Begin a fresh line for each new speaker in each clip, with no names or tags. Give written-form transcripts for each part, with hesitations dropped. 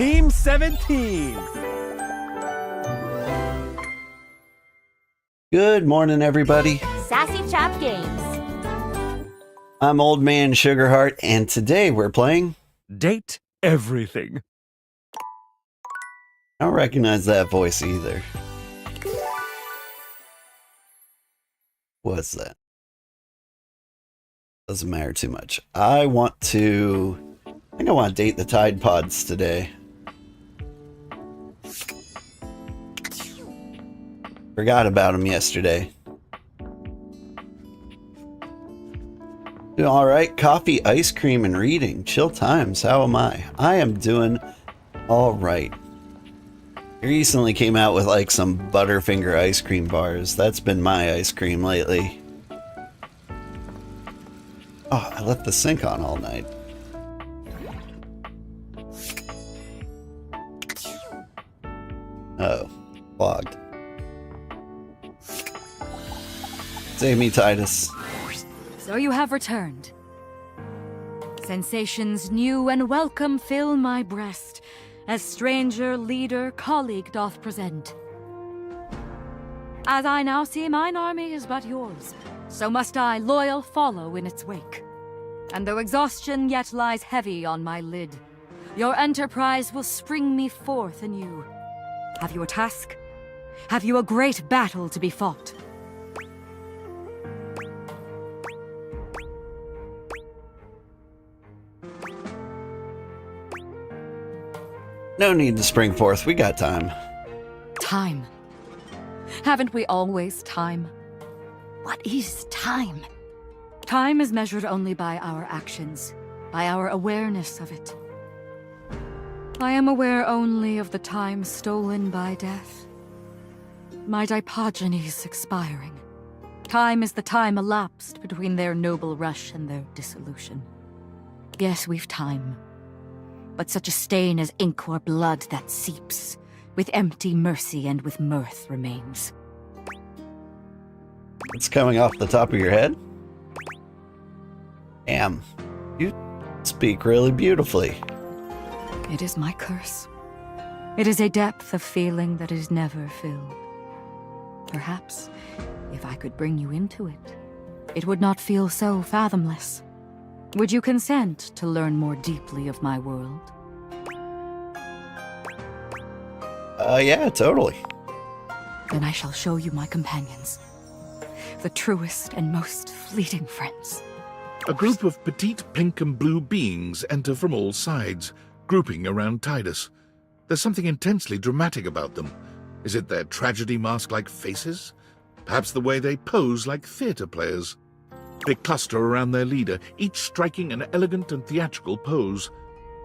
Team 17.
Good morning, everybody.
Sassy Chap Games.
I'm Old Man Sugarheart, and today we're playing...
Date everything.
I don't recognize that voice either. What's that? Doesn't matter too much. I think I want to date the Tide Pods today. Forgot about them yesterday. Doing all right. Coffee, ice cream, and reading. Chill times. How am I? I am doing all right. I recently came out with like some Butterfinger ice cream bars. That's been my ice cream lately. Oh, I left the sink on all night. Oh, clogged. Save me, Titus.
So you have returned. Sensations new and welcome fill my breast, as stranger, leader, colleague doth present. As I now see mine army is but yours, so must I loyal follow in its wake. And though exhaustion yet lies heavy on my lid, your enterprise will spring me forth anew. Have you a task? Have you a great battle to be fought?
No need to spring forth. We got time.
Time. Haven't we always time? What is time? Time is measured only by our actions, by our awareness of it. I am aware only of the time stolen by death. My dipogenies expiring. Time is the time elapsed between their noble rush and their dissolution. Yes, we've time. But such a stain as ink or blood that seeps, with empty mercy and with mirth remains.
It's coming off the top of your head? Damn, you speak really beautifully.
It is my curse. It is a depth of feeling that is never filled. Perhaps, if I could bring you into it, it would not feel so fathomless. Would you consent to learn more deeply of my world?
Yeah, totally.
Then I shall show you my companions. The truest and most fleeting friends.
A group of petite pink and blue beings enter from all sides, grouping around Titus. There's something intensely dramatic about them. Is it their tragedy mask-like faces? Perhaps the way they pose like theatre players. They cluster around their leader, each striking an elegant and theatrical pose.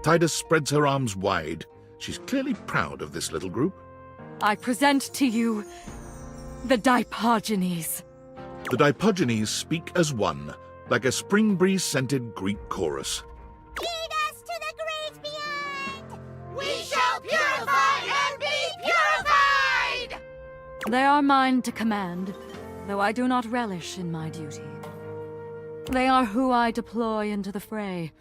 Titus spreads her arms wide. She's clearly proud of this little group.
I present to you the Dipogenies.
The Dipogenies speak as one, like a spring breeze-scented Greek chorus.
Lead us to the great beyond! We shall purify and be purified!
They are mine to command, though I do not relish in my duty. They are who I deploy into the fray.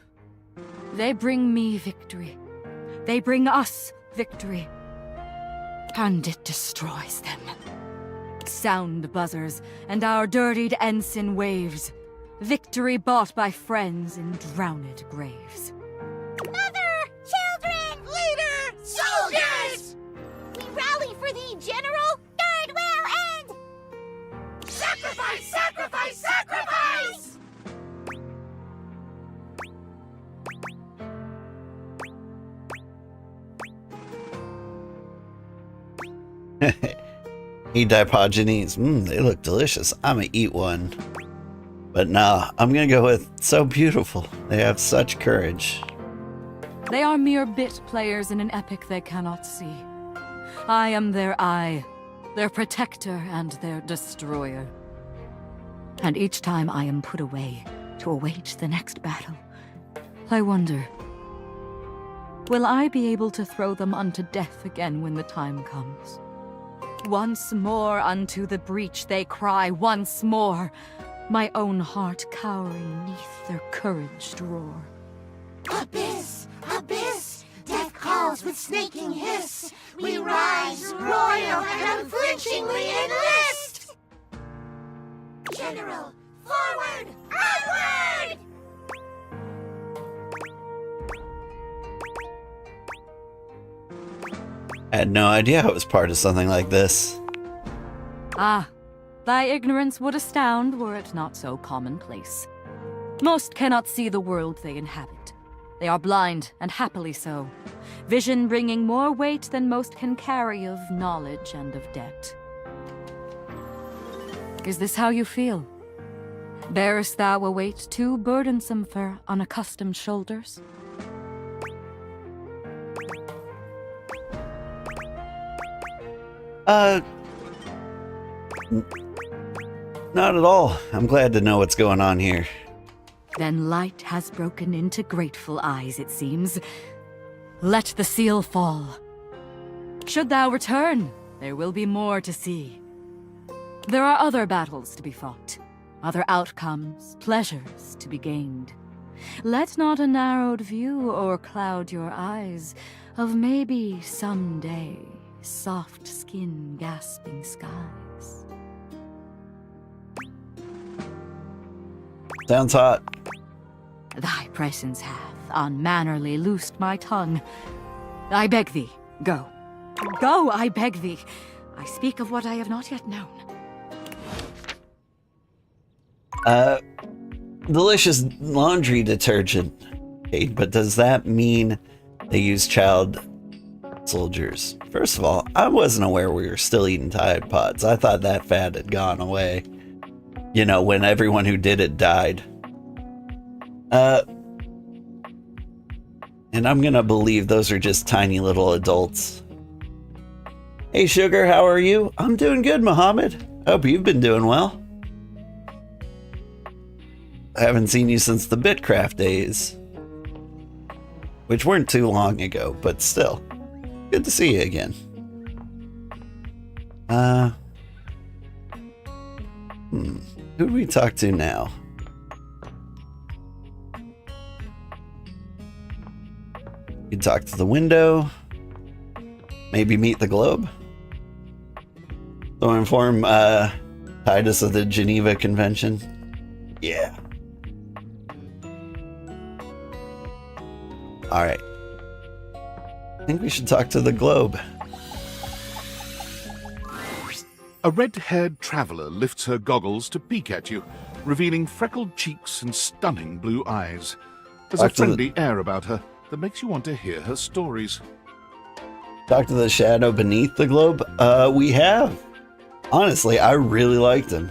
They bring me victory. They bring us victory. And it destroys them. Sound buzzers, and our dirtied ensign waves. Victory bought by friends in drowned graves.
Mother! Children! Leader! Soldiers! We rally for thee, General! God will end! Sacrifice! Sacrifice! Sacrifice!
Eat Dipogenies. They look delicious. I'm gonna eat one. But nah, I'm gonna go with so beautiful. They have such courage.
They are mere bit players in an epic they cannot see. I am their eye, their protector and their destroyer. And each time I am put away to await the next battle, I wonder, will I be able to throw them unto death again when the time comes? Once more unto the breach they cry, once more, my own heart cowering neath their couraged roar.
Abyss! Abyss! Death calls walls with snaking hiss. We rise, royal, and unflinchingly enlist! General, forward, onward!
I had no idea I was part of something like this.
Ah, thy ignorance would astound were it not so commonplace. Most cannot see the world they inhabit. They are blind, and happily so. Vision bringing more weight than most can carry of knowledge and of debt. Is this how you feel? Bearest thou a weight too burdensome for unaccustomed shoulders?
Not at all. I'm glad to know what's going on here.
Then light has broken into grateful eyes, it seems. Let the seal fall. Should thou return, there will be more to see. There are other battles to be fought, other outcomes, pleasures to be gained. Let not a narrowed view o'ercloud your eyes of maybe someday soft skin gasping skies.
Sounds hot.
Thy presence hath unmannerly loosed my tongue. I beg thee, go. Go, I beg thee. I speak of what I have not yet known.
Delicious laundry detergent. Hey, but does that mean they use child soldiers? First of all, I wasn't aware we were still eating Tide Pods. I thought that fad had gone away. You know, when everyone who did it died. And I'm gonna believe those are just tiny little adults. Hey Sugar, how are you? I'm doing good, Mohammed. Hope you've been doing well. I haven't seen you since the Bitcraft days. Which weren't too long ago, but still. Good to see you again. Who do we talk to now? You talk to the window. Maybe meet the globe. So inform Titus of the Geneva Convention. Yeah. Alright. I think we should talk to the globe.
A red-haired traveler lifts her goggles to peek at you, revealing freckled cheeks and stunning blue eyes. There's a friendly air about her that makes you want to hear her stories.
Talk to the shadow beneath the globe? We have. Honestly, I really liked him.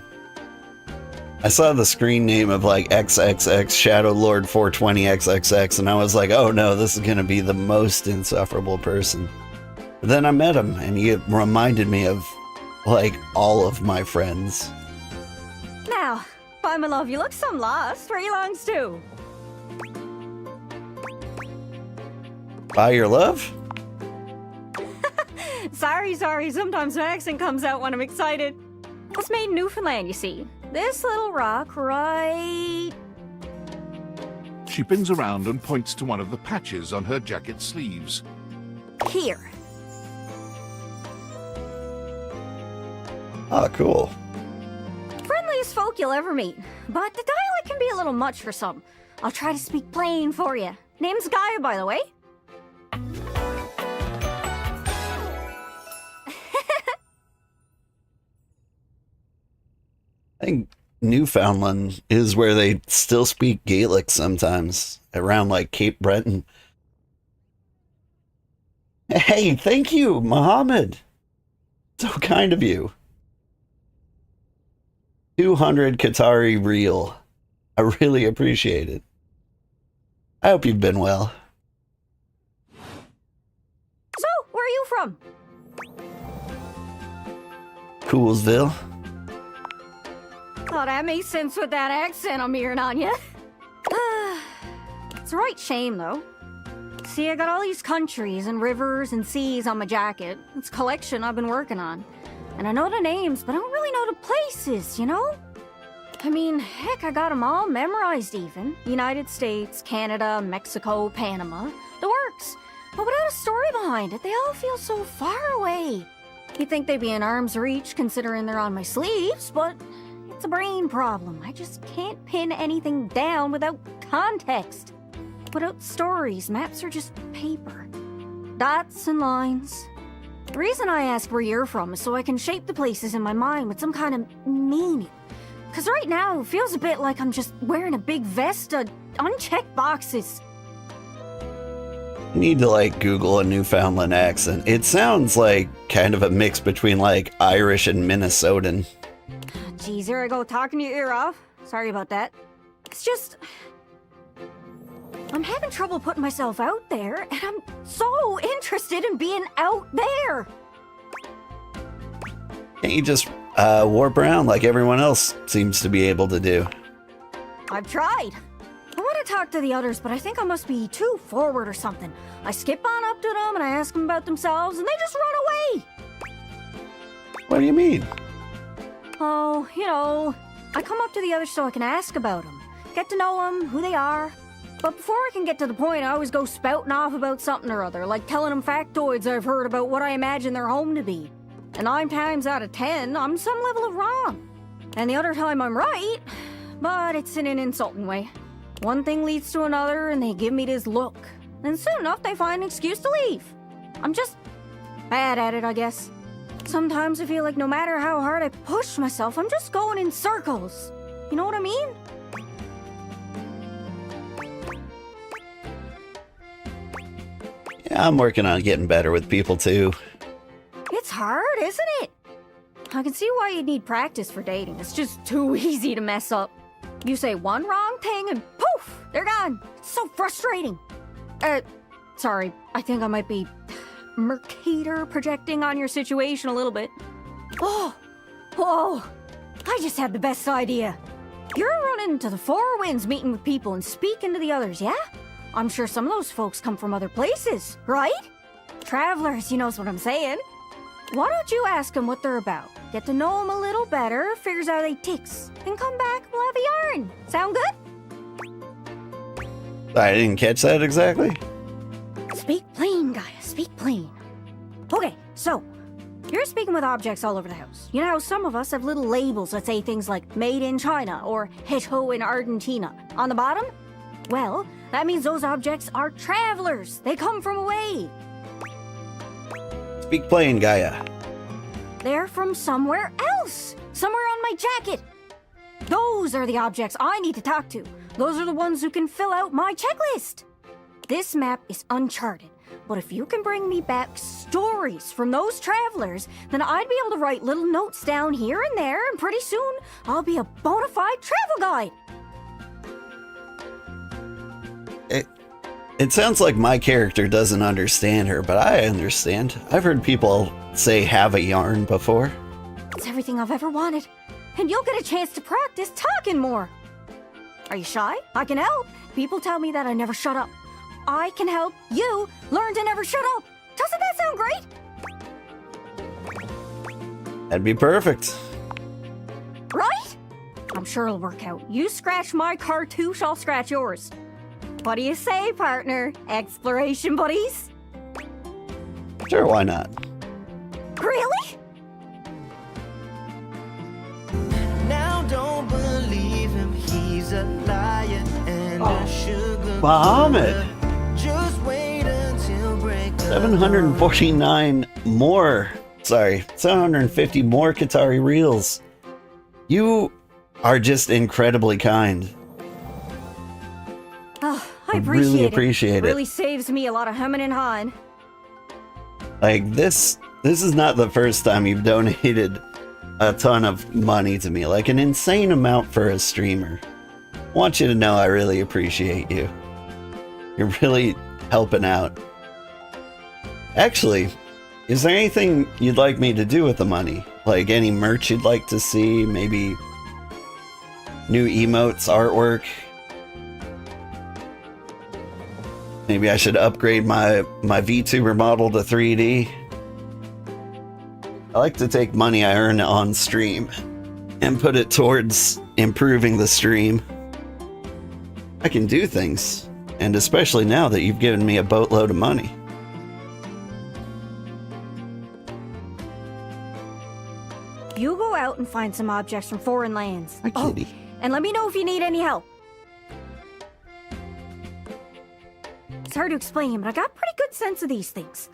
I saw the screen name of like XXX Shadow Lord 420 XXX and I was like, oh no, this is going to be the most insufferable person. But then I met him and he reminded me of like all of my friends.
Now, by my love, you look some lost. Where you longs to?
By your love?
Sorry. Sometimes my accent comes out when I'm excited. It's made in Newfoundland, you see. This little rock right...
She bends around and points to one of the patches on her jacket sleeves.
here.
Oh, cool.
Friendliest folk you'll ever meet, but the dialect can be a little much for some. I'll try to speak plain for you. Name's Gaia, by the way.
I think Newfoundland is where they still speak Gaelic sometimes, around like Cape Breton. Hey, thank you, Mohammed. So kind of you. 200 Qatari real. I really appreciate it. I hope you've been well.
So, where are you from?
Coolsville.
Oh, that makes sense with that accent I'm hearing on you. It's a right shame, though. See, I got all these countries and rivers and seas on my jacket. It's a collection I've been working on. And I know the names, but I don't really know the places, you know? I mean, heck, I got them all memorized even. United States, Canada, Mexico, Panama. The works. but without a story behind it, they all feel so far away. You'd think they'd be in arm's reach considering they're on my sleeves, but it's a brain problem. I just can't pin anything down without context. Without stories, maps are just paper. Dots and lines. The reason I ask where you're from is so I can shape the places in my mind with some kind of meaning. Because right now, it feels a bit like I'm just wearing a big vest of unchecked boxes.
You need to, like, Google a Newfoundland accent. It sounds like kind of a mix between, like, Irish and Minnesotan.
Geez, here I go talking your ear off. Sorry about that. It's just... I'm having trouble putting myself out there, and I'm so interested in being out there.
Can't you just warp around like everyone else seems to be able to do?
I've tried. I want to talk to the others, but I think I must be too forward or something. I skip on up to them and I ask them about themselves, and they just run away.
What do you mean?
Oh, you know, I come up to the others so I can ask about them, get to know them, who they are. But before I can get to the point, I always go spouting off about something or other, like telling them factoids I've heard about what I imagine their home to be. And 9 times out of 10, I'm some level of wrong. And the other time I'm right, but it's in an insulting way. One thing leads to another, and they give me this look. And soon enough, they find an excuse to leave. I'm just bad at it, I guess. Sometimes I feel like no matter how hard I push myself, I'm just going in circles. You know what I mean?
Yeah, I'm working on getting better with people too.
It's hard, isn't it? I can see why you'd need practice for dating. It's just too easy to mess up. You say one wrong thing and poof, they're gone. It's so frustrating. Sorry, I think I might be Mercator projecting on your situation a little bit. Oh, I just had the best idea. You're running to the Four Winds meeting with people and speaking to the others, yeah? I'm sure some of those folks come from other places, right? Travelers, you knows what I'm saying. Why don't you ask them what they're about? Get to know them a little better, figures out they ticks, and come back, we'll have a yarn. Sound good?
I didn't catch that exactly.
Speak plain, Gaia, speak plain. Okay, so, you're speaking with objects all over the house. You know how some of us have little labels that say things like made in China or hecho in Argentina on the bottom? Well, that means those objects are travelers. They come from away.
Speak plain, Gaia.
They're from somewhere else. Somewhere on my jacket. Those are the objects I need to talk to. Those are the ones who can fill out my checklist. This map is uncharted, but if you can bring me back stories from those travelers, then I'd be able to write little notes down here and there, and pretty soon I'll be a bona fide travel guide.
It sounds like my character doesn't understand her, but I understand. I've heard people say have a yarn before.
It's everything I've ever wanted, and you'll get a chance to practice talking more. Are you shy? I can help. People tell me that I never shut up. I can help you learn to never shut up. Doesn't that sound great?
That'd be perfect.
Right? I'm sure it'll work out. You scratch my cartouche, I'll scratch yours. What do you say, partner? Exploration buddies?
Sure, why not?
Really?
Now don't believe him, he's a liar and a sugar
Muhammad.
Just wait until break
749 more. Sorry, 750 more Qatari reels. You are just incredibly kind.
Oh,
I
I appreciate
really
it.
appreciate it.
Really saves me a lot of humming and hawing.
Like, this is not the first time you've donated a ton of money to me. Like, an insane amount for a streamer. I want you to know I really appreciate you. You're really helping out. Actually, is there anything you'd like me to do with the money? Like any merch you'd like to see? Maybe new emotes, artwork? Maybe I should upgrade my VTuber model to 3D? I like to take money I earn on stream and put it towards improving the stream. I can do things, and especially now that you've given me a boatload of money.
out and find some objects from foreign lands.
Hi, kitty.
And let me know if you need any help. It's hard to explain, but I got a pretty good sense of these things.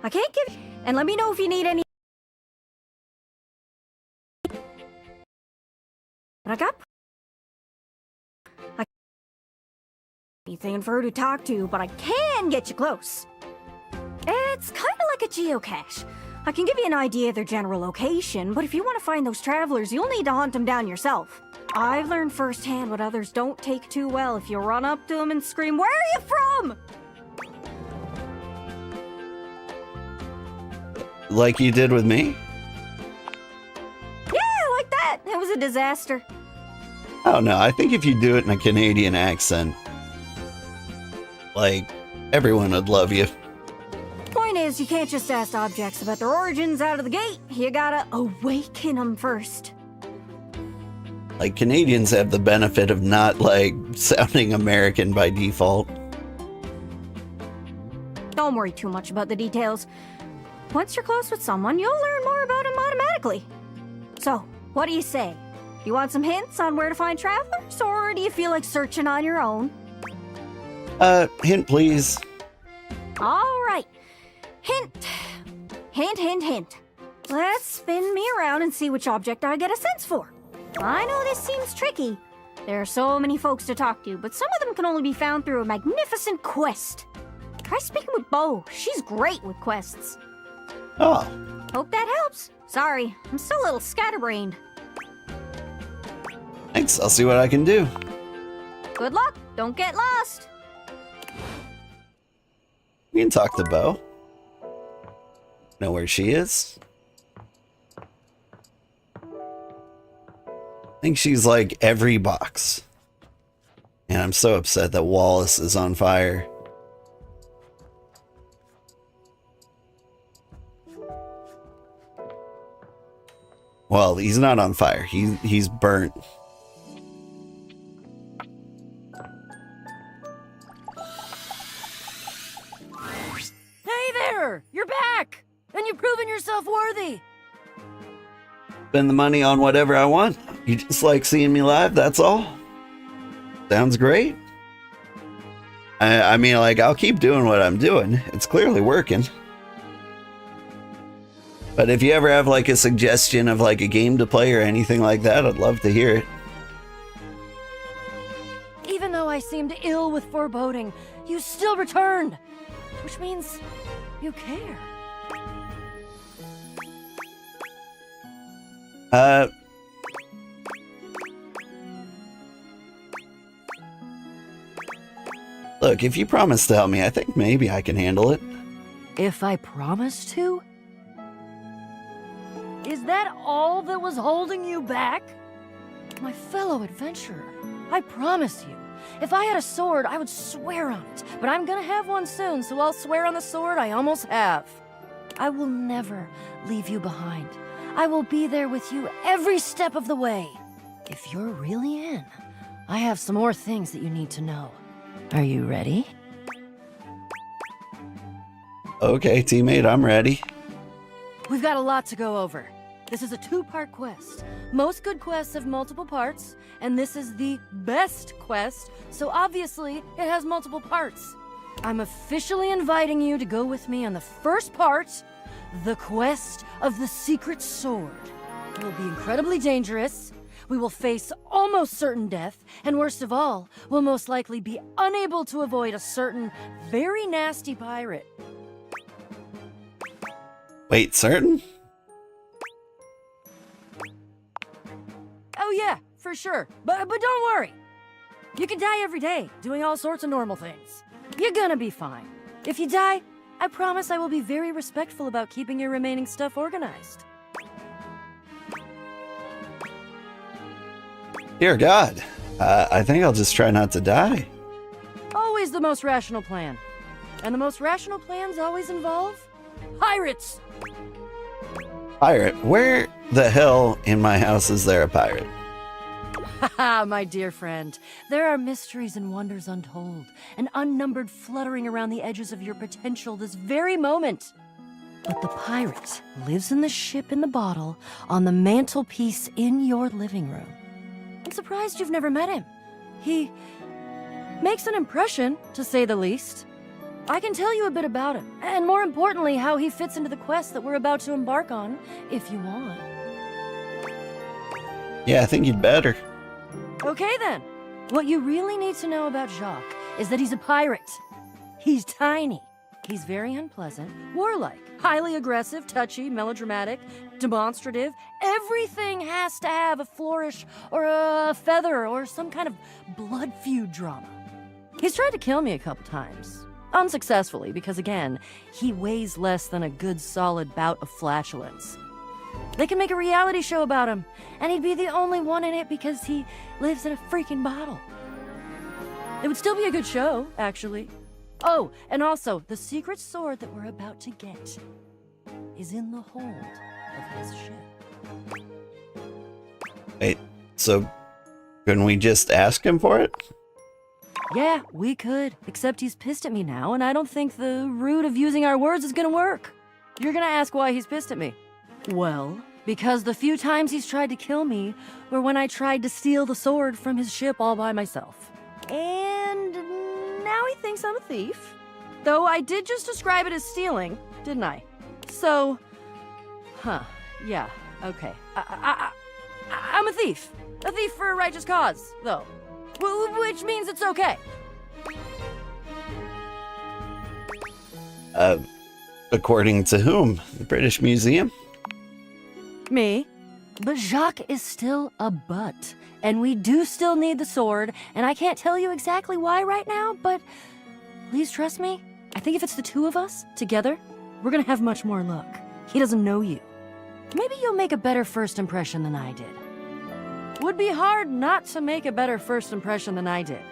I can't give... And let me know if you need any... But I got... anything for her to talk to, but I can get you close. It's kind of like a geocache. I can give you an idea of their general location, but if you want to find those travelers, you'll need to hunt them down yourself. I've learned firsthand what others don't take too well if you run up to them and scream, "Where are you from?"
Like you did with me?
Yeah, like that. It was a disaster.
Oh no, I think if you do it in a Canadian accent, like, everyone would love you.
Point is, you can't just ask objects about their origins out of the gate. You gotta awaken them first.
Like, Canadians have the benefit of not, like, sounding American by default.
Don't worry too much about the details. Once you're close with someone, you'll learn more about them automatically. So, what do you say? You want some hints on where to find travelers, or do you feel like searching on your own?
Hint please.
All right. Hint. Hint, hint, hint. Let's spin me around and see which object I get a sense for. I know this seems tricky. There are so many folks to talk to, but some of them can only be found through a magnificent quest. Try speaking with Bo. She's great with quests.
Oh,
Hope that helps. Sorry, I'm still a little scatterbrained.
thanks. I'll see what I can do.
Good luck. Don't get lost.
We can talk to Bo. Know where she is? I think she's like every box. And I'm so upset that Wallace is on fire. Well, he's not on fire. He's burnt.
Hey there! You're back! And you've proven yourself worthy!
Spend the money on whatever I want. You just like seeing me live, that's all. Sounds great. I mean, like, I'll keep doing what I'm doing. It's clearly working. But if you ever have, like, a suggestion of, like, a game to play or anything like that, I'd love to hear it.
Even though I seemed ill with foreboding, you still returned! Which means you care.
Look, if you promise to help me, I think maybe I can handle it.
If I promised to? Is that all that was holding you back? My fellow adventurer, I promise you, if I had a sword, I would swear on it. But I'm gonna have one soon, so I'll swear on the sword I almost have. I will never leave you behind. I will be there with you every step of the way. If you're really in, I have some more things that you need to know. Are you ready?
Okay, teammate, I'm ready.
We've got a lot to go over. This is a two-part quest. Most good quests have multiple parts, and this is the best quest, so obviously it has multiple parts. I'm officially inviting you to go with me on the first part, the quest of the secret sword. It will be incredibly dangerous. We will face almost certain death, and worst of all, we'll most likely be unable to avoid a certain very nasty pirate.
Wait, certain?
Oh yeah, for sure. But don't worry. You can die every day, doing all sorts of normal things. You're gonna be fine. If you die, I promise I will be very respectful about keeping your remaining stuff organized.
Dear God, I think I'll just try not to die.
Always the most rational plan. And the most rational plans always involve pirates!
Pirate? Where the hell in my house is there a pirate?
Haha, my dear friend. There are mysteries and wonders untold, and unnumbered fluttering around the edges of your potential this very moment.
But the pirate lives in the ship in the bottle on the mantelpiece in your living room. I'm surprised you've never met him. He makes an impression, to say the least. I can tell you a bit about him, and more importantly, how he fits into the quest that we're about to embark on, if you want.
Yeah, I think you'd better.
Okay then. What you really need to know about Jacques is that he's a pirate. He's tiny. He's very unpleasant, warlike, highly aggressive, touchy, melodramatic, demonstrative. Everything has to have a flourish or a feather or some kind of blood feud drama. He's tried to kill me a couple times. Unsuccessfully, because again, he weighs less than a good solid bout of flatulence. They can make a reality show about him, and he'd be the only one in it because he lives in a freaking bottle. It would still be a good show, actually. Oh, and also, the secret sword that we're about to get is in the hold of his ship.
Wait, so couldn't we just ask him for it?
Yeah, we could, except he's pissed at me now, and I don't think the route of using our words is gonna work. You're gonna ask why he's pissed at me. Well, because the few times he's tried to kill me were when I tried to steal the sword from his ship all by myself. And now he thinks I'm a thief. Though I did just describe it as stealing, didn't I? So, yeah, okay. I'm a thief. A thief for a righteous cause, though. Which means it's okay.
According to whom? The British Museum?
Me? But Jacques is still a butt. And we do still need the sword, and I can't tell you exactly why right now, but please trust me. I think if it's the two of us, together, we're gonna have much more luck. He doesn't know you. Maybe you'll make a better first impression than I did. Would be hard not to make a better first impression than I did.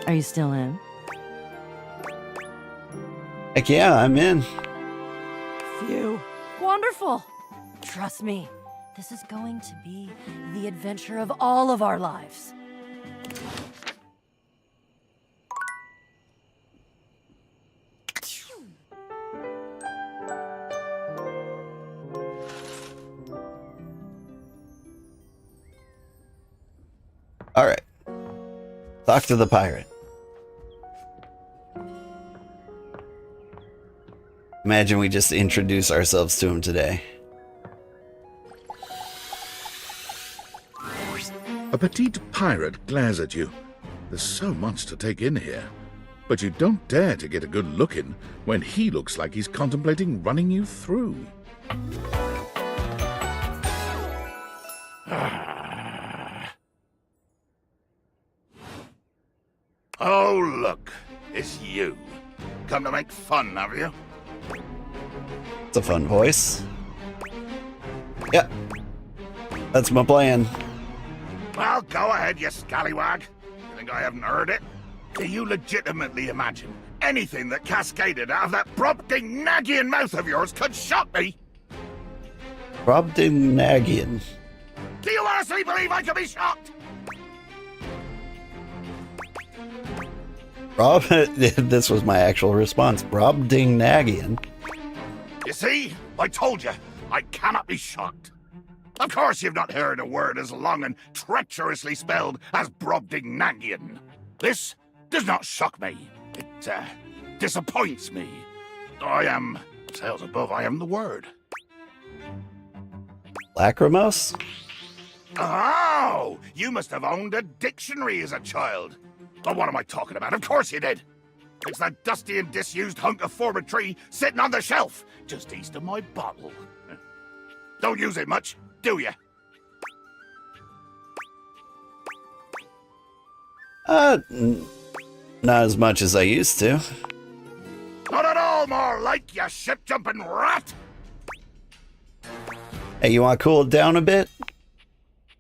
Are you still in?
Heck yeah, I'm in.
Phew. Wonderful. Trust me, this is going to be the adventure of all of our lives.
All right. Talk to the pirate. Imagine we just introduce ourselves to him today.
A petite pirate glares at you. There's so much to take in here. But you don't dare to get a good look in when he looks like he's contemplating running you through.
Oh, look. It's you. Come to make fun, have you?
It's a fun voice. Yeah. That's my plan.
Well, go ahead, you scallywag. You think I haven't heard it? Do you legitimately imagine anything that cascaded out of that Brobdingnagian mouth of yours could shock me?
Brobdingnagian.
Do you honestly believe I could be shocked?
Rob, this was my actual response. Brobdingnagian.
You see? I told you, I cannot be shocked. Of course you've not heard a word as long and treacherously spelled as Brobdingnagian. This does not shock me. It, disappoints me. I am, sails above, I am the word.
Lachrymose?
Oh, you must have owned a dictionary as a child. But what am I talking about? Of course you did. It's that dusty and disused hunk of forestry sitting on the shelf, just east of my bottle. Don't use it much, do you?
Not as much as I used to.
Not at all more like, you ship-jumping rat!
Hey, you want to cool it down a bit?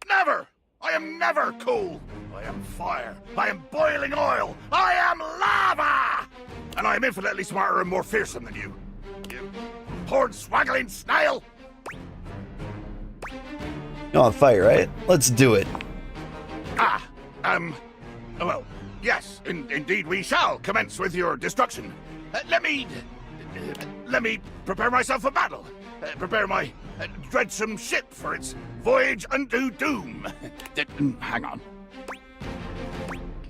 Never! I am never cool! I am fire. I am boiling oil. I am lava! And I am infinitely smarter and more fearsome than you. You horn-swaggling snail!
You want to fight, right? Let's do it.
Well, yes, indeed we shall commence with your destruction. Let me let me prepare myself for battle. Prepare my dreadsome ship for its voyage unto doom. Hang on.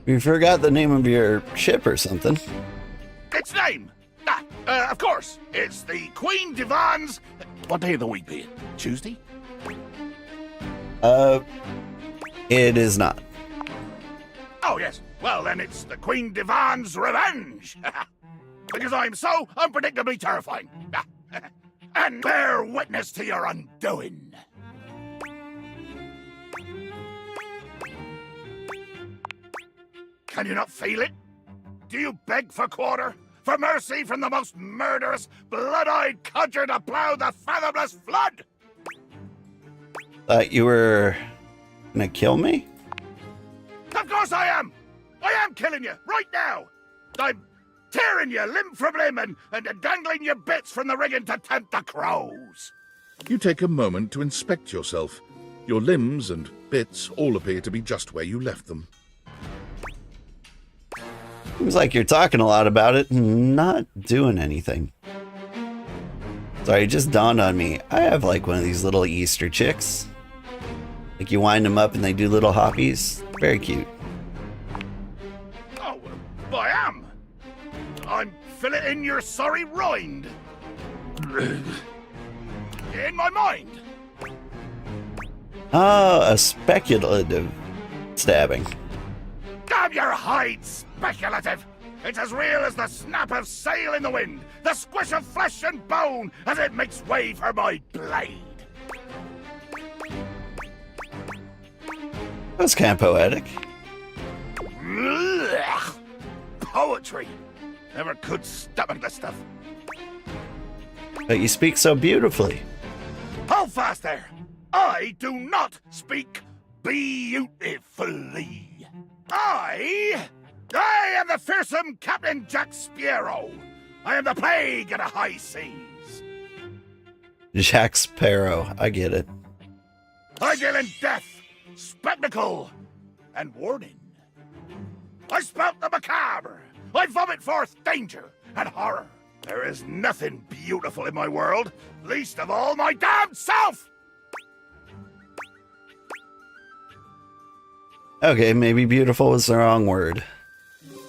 You forgot the name of your ship or something.
Its name? Of course. It's the Queen Divan's... What day of the week be it? Tuesday?
It is not.
Oh, yes. Well, then it's the Queen Divan's Revenge. Because I'm so unpredictably terrifying. And bear witness to your undoing. Can you not feel it? Do you beg for quarter? For mercy from the most murderous, blood-eyed codger to plow the fathomless flood?
Thought you were gonna kill me?
Of course I am! I am killing you, right now! I'm tearing you limb from limb and dangling your bits from the rigging to tempt the crows.
You take a moment to inspect yourself. Your limbs and bits all appear to be just where you left them.
Seems like you're talking a lot about it and not doing anything. Sorry, it just dawned on me. I have like one of these little Easter chicks. Like you wind them up and they do little hoppies. Very cute.
Oh, I am. I'm filleting your sorry rind. In my mind.
Oh, a speculative stabbing.
Damn your hide, speculative! It's as real as the snap of sail in the wind, the squish of flesh and bone as it makes way for my blade.
That's kind of poetic.
Blech. Poetry. Never could stomach the stuff.
But you speak so beautifully.
Hold fast there. I do not speak beautifully. I am the fearsome Captain Jack Sparrow. I am the plague of the high seas.
Jack Sparrow, I get it.
I deal in death, spectacle, and warning. I spout the macabre. I vomit forth danger and horror. There is nothing beautiful in my world, least of all my damned self!
Okay, maybe beautiful is the wrong word.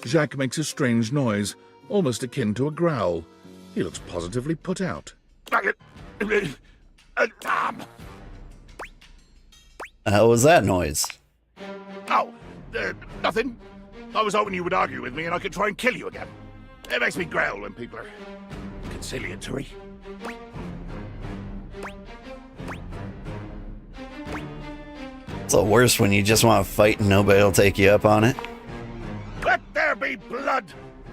Jacques makes a strange noise, almost akin to a growl. He looks positively put out.
Damn.
How was that noise?
Oh, nothing. I was hoping you would argue with me and I could try and kill you again. It makes me growl when people are conciliatory.
It's the worst when you just want to fight and nobody will take you up on it.
Let there be blood!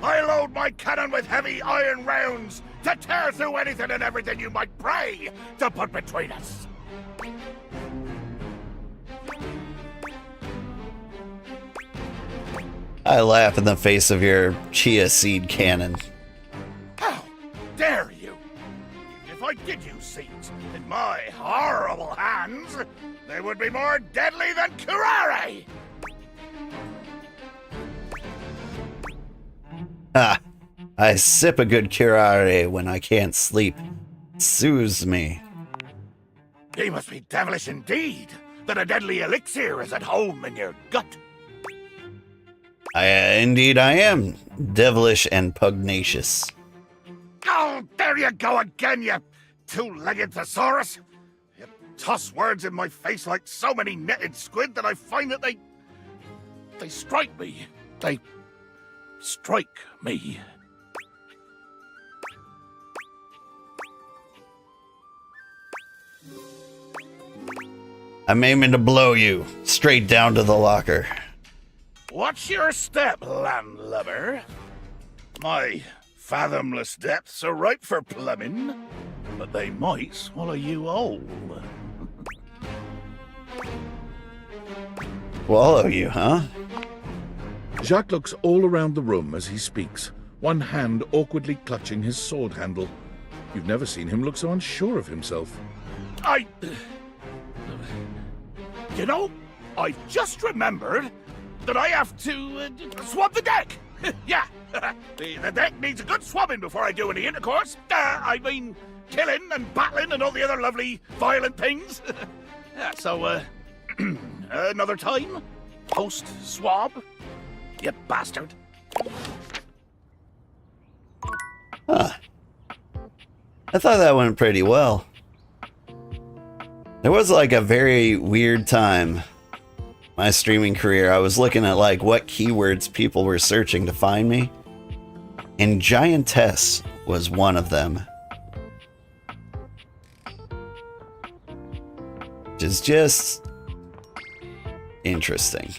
I load my cannon with heavy iron rounds to tear through anything and everything you might pray to put between us.
I laugh in the face of your chia seed cannon.
How dare you! If I did use seeds in my horrible hands, they would be more deadly than curare!
Ah, I sip a good curare when I can't sleep. Soothes me.
He must be devilish indeed, that a deadly elixir is at home in your gut.
Indeed I am. Devilish and pugnacious.
Oh, there you go again, you two-legged thesaurus! You toss words in my face like so many netted squid that I find that they strike me. They strike me.
I'm aiming to blow you straight down to the locker.
Watch your step, landlubber. My fathomless depths are ripe for plumbing, but they might swallow you whole.
Swallow you, huh?
Jacques looks all around the room as he speaks, one hand awkwardly clutching his sword handle. You've never seen him look so unsure of himself.
You know, I've just remembered that I have to swab the deck. Yeah, the deck needs a good swabbing before I do any intercourse. I mean, killing and battling and all the other lovely, violent things. Yeah, so, another time? Post-swab? You bastard.
Huh. I thought that went pretty well. There was like a very weird time, my streaming career. I was looking at like what keywords people were searching to find me, and giantess was one of them. Which is just interesting.